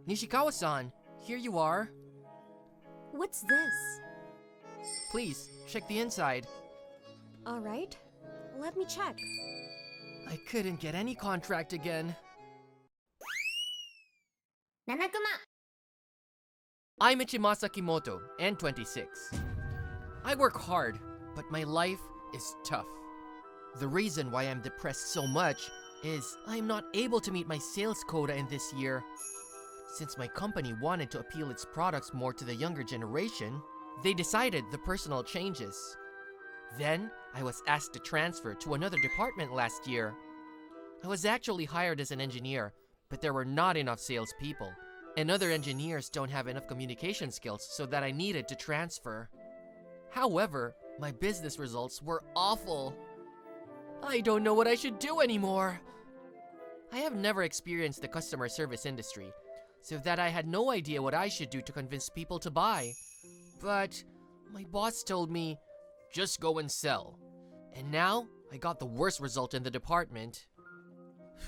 Nishikawa-san, here you are. What's this? Please, check the inside. Alright, let me check. I couldn't get any contract again. nanakuma. I'm Ichimasa Kimoto, and 26. I work hard, but my life is tough. The reason why I'm depressed so much is I'm not able to meet my sales quota in this year. Since my company wanted to appeal its products more to the younger generation, they decided the personal changes. Then, I was asked to transfer to another department last year. I was actually hired as an engineer, but there were not enough salespeople, and other engineers don't have enough communication skills, so that I needed to transfer. However, my business results were awful. I don't know what I should do anymore. I have never experienced the customer service industry, so that I had no idea what I should do to convince people to buy. But my boss told me, just go and sell. And now, I got the worst result in the department.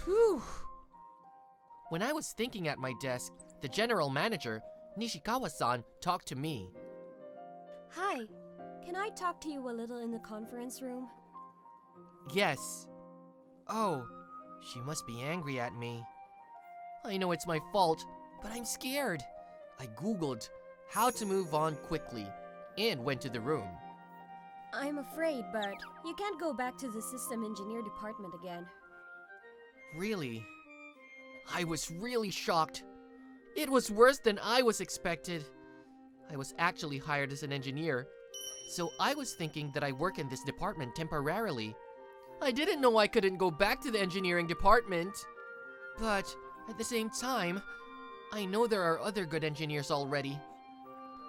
Whew. When I was thinking at my desk, the general manager, Nishikawa-san, talked to me. Hi, can I talk to you a little in the conference room? Yes. Oh, she must be angry at me. I know it's my fault, but I'm scared. I googled how to move on quickly and went to the room. I'm afraid, but you can't go back to the system engineer department again. Really? I was really shocked. It was worse than I was expected. I was actually hired as an engineer, so I was thinking that I work in this department temporarily. I didn't know I couldn't go back to the engineering department. But at the same time, I know there are other good engineers already.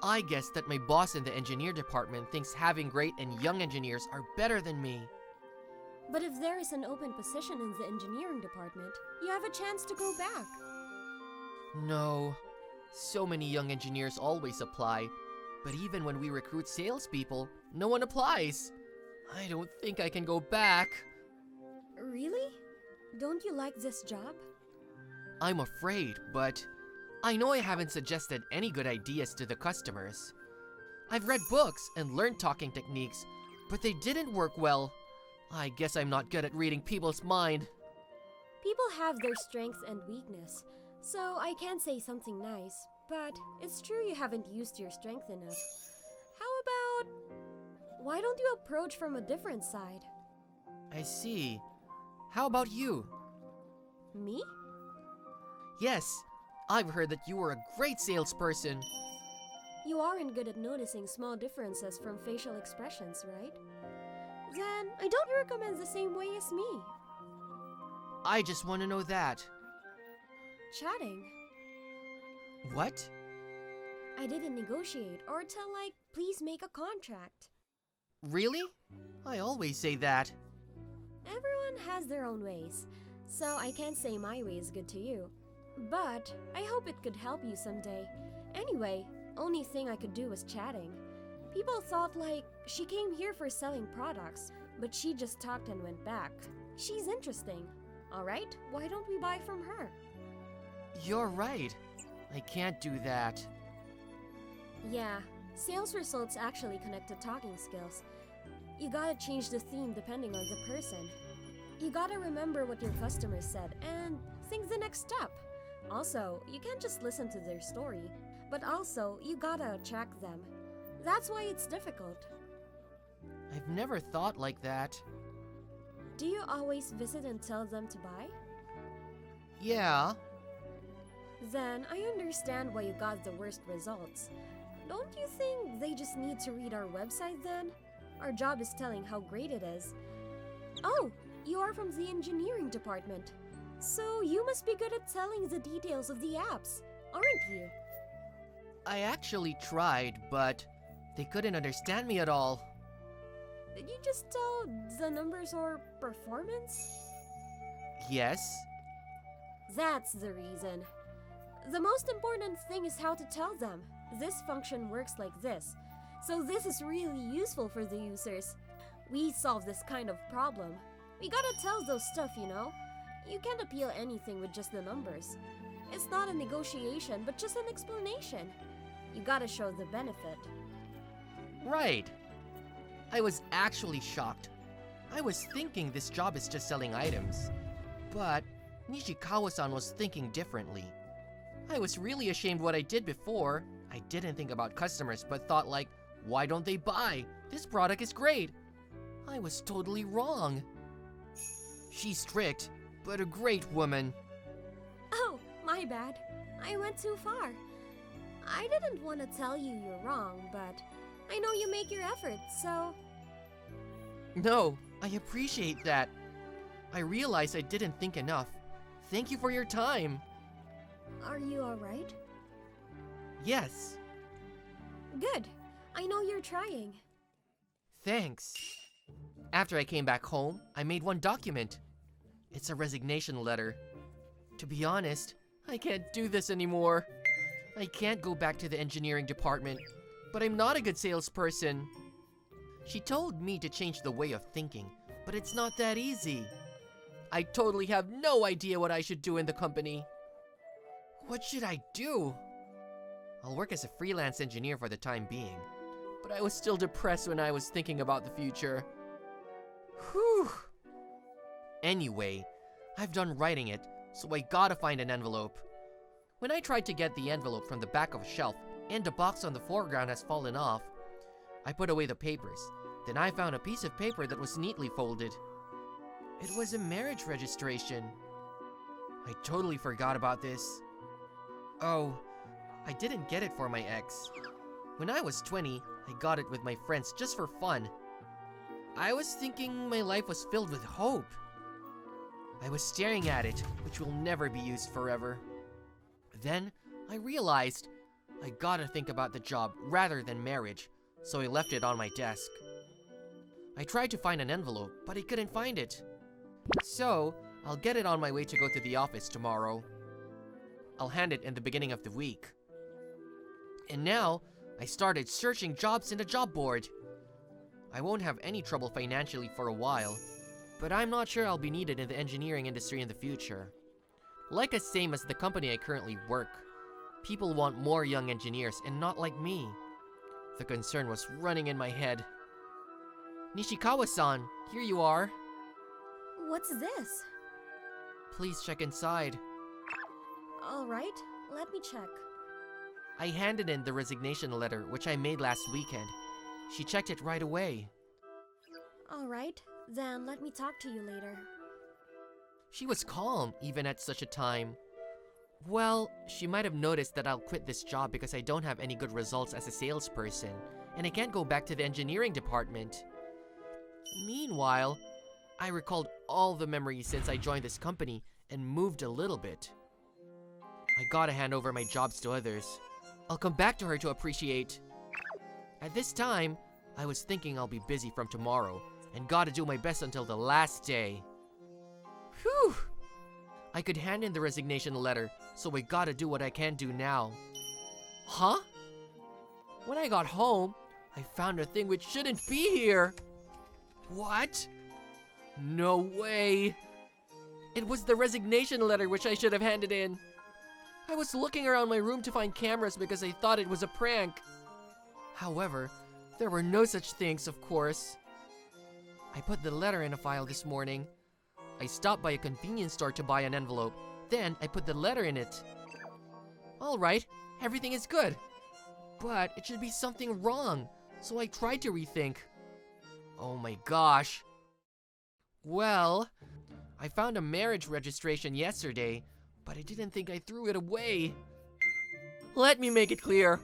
I guess that my boss in the engineer department thinks having great and young engineers are better than me. But if there is an open position in the engineering department, you have a chance to go back. No. So many young engineers always apply. But even when we recruit salespeople, no one applies. I don't think I can go back. Really? Don't you like this job? I'm afraid, but I know I haven't suggested any good ideas to the customers. I've read books and learned talking techniques, but they didn't work well. I guess I'm not good at reading people's mind. People have their strengths and weakness, so I can't say something nice, but it's true you haven't used your strength enough. How about... why don't you approach from a different side? I see. How about you? Me? Yes, I've heard that you were a great salesperson. You aren't good at noticing small differences from facial expressions, right? Then I don't recommend the same way as me. I just want to know that. Chatting. What? I didn't negotiate or tell please make a contract. Really? I always say that. Everyone has their own ways, so I can't say my way is good to you. But I hope it could help you someday. Anyway, only thing I could do was chatting. People thought she came here for selling products, but she just talked and went back. She's interesting. Alright, why don't we buy from her? You're right. I can't do that. Yeah, sales results actually connect to talking skills. You gotta change the theme depending on the person. You gotta remember what your customer said and think the next step. Also, you can't just listen to their story, but also you gotta attract them. That's why it's difficult. I've never thought like that. Do you always visit and tell them to buy? Yeah. Then I understand why you got the worst results. Don't you think they just need to read our website then? Our job is telling how great it is. Oh, you are from the engineering department. So you must be good at telling the details of the apps, aren't you? I actually tried, but they couldn't understand me at all. Did you just tell the numbers or performance? Yes. That's the reason. The most important thing is how to tell them. This function works like this. So this is really useful for the users. We solve this kind of problem. We gotta tell those stuff, you know? You can't appeal anything with just the numbers. It's not a negotiation, but just an explanation. You gotta show the benefit. Right. I was actually shocked. I was thinking this job is just selling items. But Nishikawa-san was thinking differently. I was really ashamed what I did before. I didn't think about customers, but thought like, why don't they buy? This product is great. I was totally wrong. She's strict, but a great woman. Oh, my bad. I went too far. I didn't want to tell you you're wrong, but I know you make your efforts, so... No, I appreciate that. I realized I didn't think enough. Thank you for your time. Are you alright? Yes. Good. I know you're trying. Thanks. After I came back home, I made one document. It's a resignation letter. To be honest, I can't do this anymore. I can't go back to the engineering department, but I'm not a good salesperson. She told me to change the way of thinking, but it's not that easy. I totally have no idea what I should do in the company. What should I do? I'll work as a freelance engineer for the time being, but I was still depressed when I was thinking about the future. Whew. Anyway, I've done writing it, so I gotta find an envelope. When I tried to get the envelope from the back of a shelf and the box on the foreground has fallen off, I put away the papers. Then I found a piece of paper that was neatly folded. It was a marriage registration. I totally forgot about this. Oh, I didn't get it for my ex. When I was 20, I got it with my friends just for fun. I was thinking my life was filled with hope. I was staring at it, which will never be used forever. Then, I realized I gotta think about the job rather than marriage, so I left it on my desk. I tried to find an envelope, but I couldn't find it. So, I'll get it on my way to go to the office tomorrow. I'll hand it in the beginning of the week. And now, I started searching jobs in the job board. I won't have any trouble financially for a while, but I'm not sure I'll be needed in the engineering industry in the future. Like the same as the company I currently work, people want more young engineers and not like me. The concern was running in my head. Nishikawa-san, here you are. What's this? Please check inside. Alright, let me check. I handed in the resignation letter, which I made last weekend. She checked it right away. Alright, then let me talk to you later. She was calm, even at such a time. Well, she might have noticed that I'll quit this job because I don't have any good results as a salesperson, and I can't go back to the engineering department. Meanwhile, I recalled all the memories since I joined this company and moved a little bit. I gotta hand over my jobs to others. I'll come back to her to appreciate. At this time, I was thinking I'll be busy from tomorrow and gotta do my best until the last day. Whew! I could hand in the resignation letter, so I gotta do what I can do now. Huh? When I got home, I found a thing which shouldn't be here. What? No way. It was the resignation letter which I should have handed in. I was looking around my room to find cameras because I thought it was a prank. However, there were no such things, of course. I put the letter in a file this morning. I stopped by a convenience store to buy an envelope. Then I put the letter in it. Alright, everything is good. But it should be something wrong, so I tried to rethink. Oh my gosh. Well, I found a marriage registration yesterday, but I didn't think I threw it away. Let me make it clear.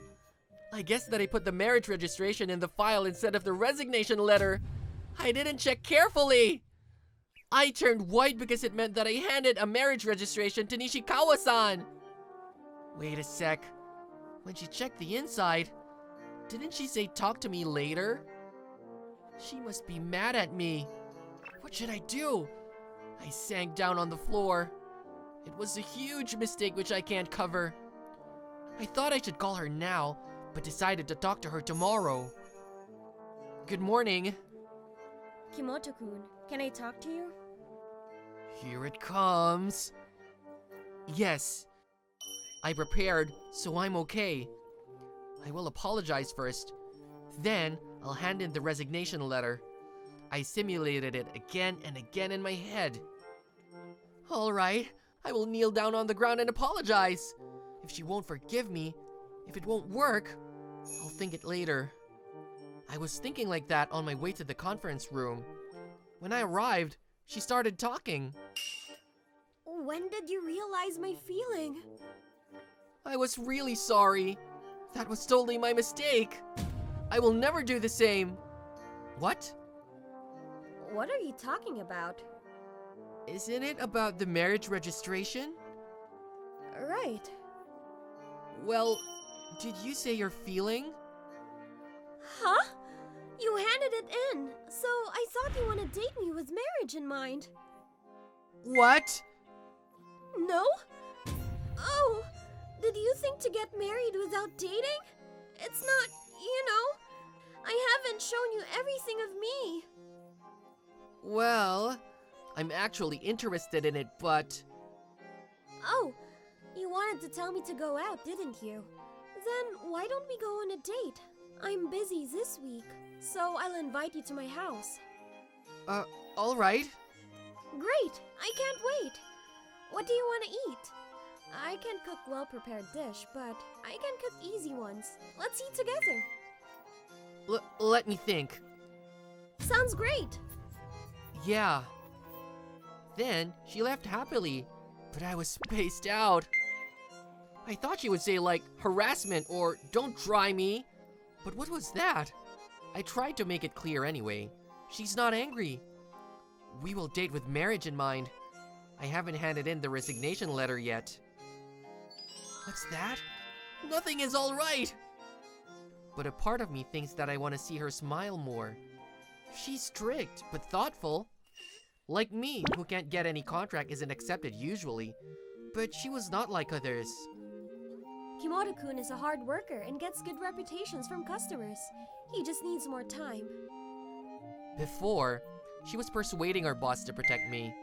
I guess that I put the marriage registration in the file instead of the resignation letter. I didn't check carefully. I turned white because it meant that I handed a marriage registration to Nishikawa-san. Wait a sec. When she checked the inside, didn't she say talk to me later? She must be mad at me. What should I do? I sank down on the floor. It was a huge mistake which I can't cover. I thought I should call her now, but decided to talk to her tomorrow. Good morning. Kimoto-kun, can I talk to you? Here it comes. Yes. I prepared, so I'm okay. I will apologize first. Then, I'll hand in the resignation letter. I simulated it again and again in my head. Alright, I will kneel down on the ground and apologize. If she won't forgive me, if it won't work, I'll think it later. I was thinking like that on my way to the conference room. When I arrived, she started talking. When did you realize my feeling? I was really sorry. That was totally my mistake. I will never do the same. What? What are you talking about? Isn't it about the marriage registration? Right. Well, did you say your feeling? Huh? You handed it in, so I thought you want to date me with marriage in mind. What? No? Oh, did you think to get married without dating? It's not, I haven't shown you everything of me. Well, I'm actually interested in it, but... Oh, you wanted to tell me to go out, didn't you? Then why don't we go on a date? I'm busy this week, so I'll invite you to my house. Alright. Great! I can't wait! What do you want to eat? I can cook well-prepared dish, but I can cook easy ones. Let's eat together. Let me think. Sounds great! Yeah. Then, she left happily, but I was spaced out. I thought she would say like, harassment or don't try me. But what was that? I tried to make it clear anyway. She's not angry. We will date with marriage in mind. I haven't handed in the resignation letter yet. What's that? Nothing is all right! But a part of me thinks that I want to see her smile more. She's strict, but thoughtful. Like me, who can't get any contract isn't accepted usually. But she was not like others. Minato-kun is a hard worker and gets good reputations from customers. He just needs more time. Before, she was persuading our boss to protect me.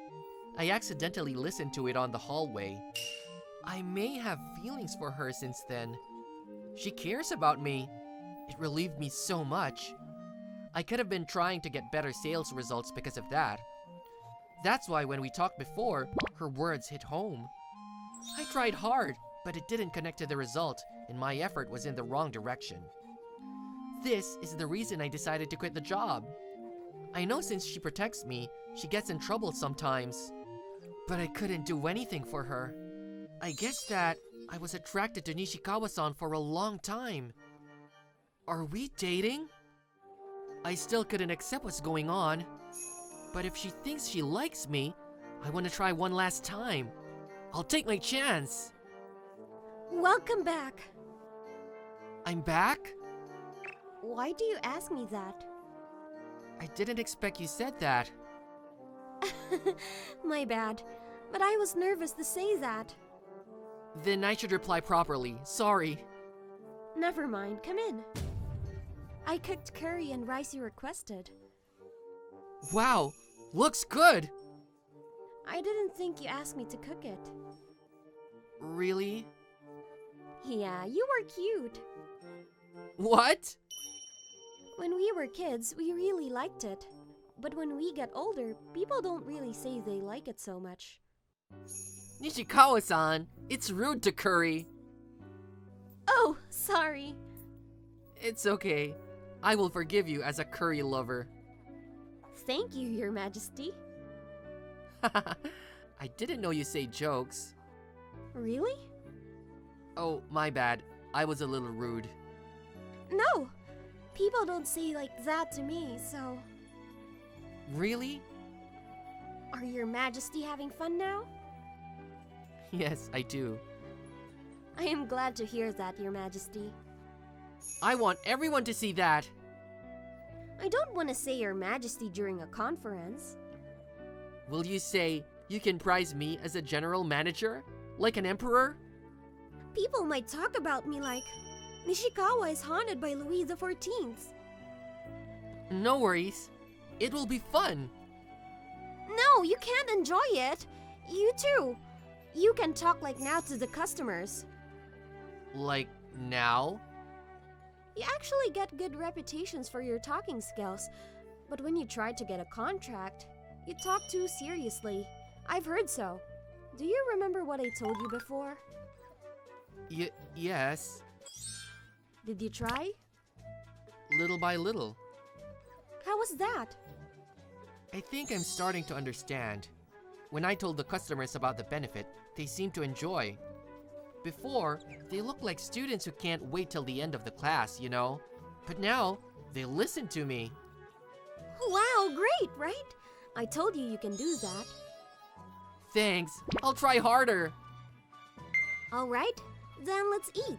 I accidentally listened to it on the hallway. I may have feelings for her since then. She cares about me. It relieved me so much. I could have been trying to get better sales results because of that. That's why when we talked before, her words hit home. I tried hard, but it didn't connect to the result, and my effort was in the wrong direction. This is the reason I decided to quit the job. I know since she protects me, she gets in trouble sometimes. But I couldn't do anything for her. I guess that I was attracted to Nishikawa-san for a long time. Are we dating? I still couldn't accept what's going on. But if she thinks she likes me, I want to try one last time. I'll take my chance. Welcome back. I'm back? Why do you ask me that? I didn't expect you said that. My bad, but I was nervous to say that. Then I should reply properly. Sorry. Never mind, come in. I cooked curry and rice you requested. Wow, looks good! I didn't think you asked me to cook it. Really? Yeah, you were cute. What? When we were kids, we really liked it. But when we get older, people don't really say they like it so much. Nishikawa-san, it's rude to curry. Oh, sorry. It's okay. I will forgive you as a curry lover. Thank you, Your Majesty. I didn't know you say jokes. Really? Oh, my bad. I was a little rude. No! People don't say like that to me, so... Really? Are Your Majesty having fun now? Yes, I do. I am glad to hear that, Your Majesty. I want everyone to see that. I don't want to say Your Majesty during a conference. Will you say you can prize me as a general manager? Like an emperor? People might talk about me like, Nishikawa is haunted by Louis XIV. No worries. It will be fun. No, you can't enjoy it. You too. You can talk like now to the customers. Like now? You actually get good reputations for your talking skills, but when you try to get a contract, you talk too seriously. I've heard so. Do you remember what I told you before? Yes. Did you try? Little by little. How was that? I think I'm starting to understand. When I told the customers about the benefit, they seemed to enjoy. Before, they looked like students who can't wait till the end of the class, you know? But now, they listen to me. Wow, great, right? I told you you can do that. Thanks, I'll try harder. Alright, then let's eat.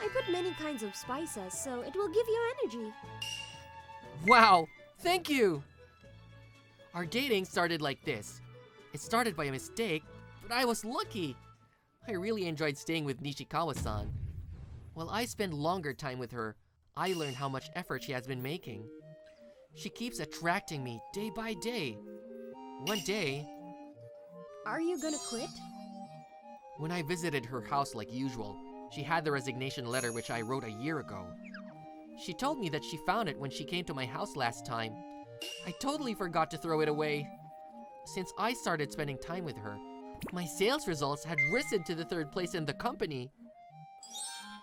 I put many kinds of spices, so it will give you energy. Wow, thank you! Our dating started like this. It started by a mistake, but I was lucky. I really enjoyed staying with Nishikawa-san. While I spend longer time with her, I learn how much effort she has been making. She keeps attracting me day by day. One day, Are you gonna quit? when I visited her house like usual, she had the resignation letter which I wrote a year ago. She told me that she found it when she came to my house last time. I totally forgot to throw it away. Since I started spending time with her, my sales results had risen to the 3rd place in the company.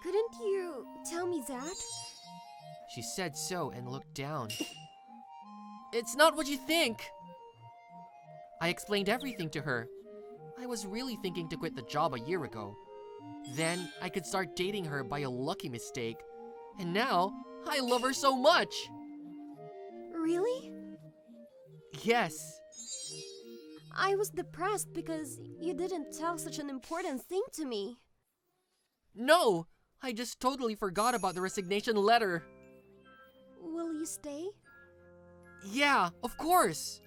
Couldn't you tell me that? She said so and looked down. It's not what you think! I explained everything to her. I was really thinking to quit the job a year ago. Then I could start dating her by a lucky mistake. And now, I love her so much! Really? Yes. I was depressed because you didn't tell such an important thing to me. No! I just totally forgot about the resignation letter. Will you stay? Yeah, of course!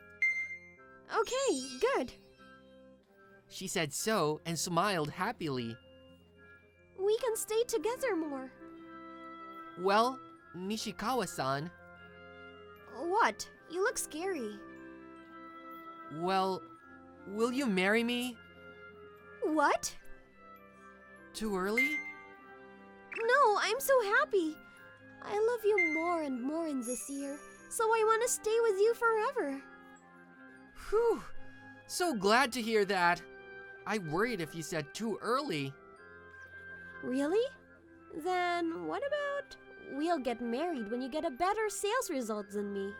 Okay, good. She said so and smiled happily. We can stay together more. Well, Nishikawa-san, What? You look scary. well, will you marry me? What? Too early? No, I'm so happy. I love you more and more in this year, so I want to stay with you forever. Whew, so glad to hear that. I worried if you said too early. Really? Then what about we'll get married when you get a better sales result than me?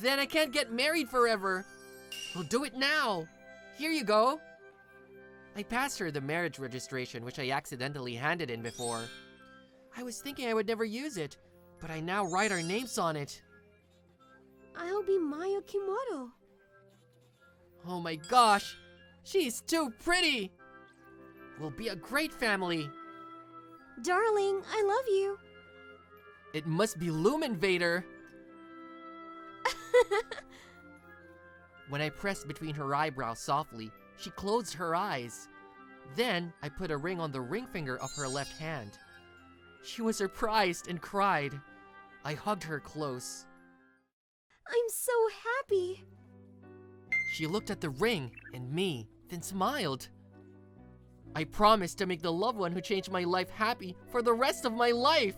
Then I can't get married forever. We'll do it now. Here you go. I passed her the marriage registration which I accidentally handed in before. I was thinking I would never use it, but I now write our names on it. I'll be Mayo Kimoto. Oh my gosh, she's too pretty. We'll be a great family. Darling, I love you. It must be Lumen Vader. When I pressed between her eyebrows softly, she closed her eyes. Then I put a ring on the ring finger of her left hand. She was surprised and cried. I hugged her close. I'm so happy. She looked at the ring and me, then smiled. I promised to make the loved one who changed my life happy for the rest of my life.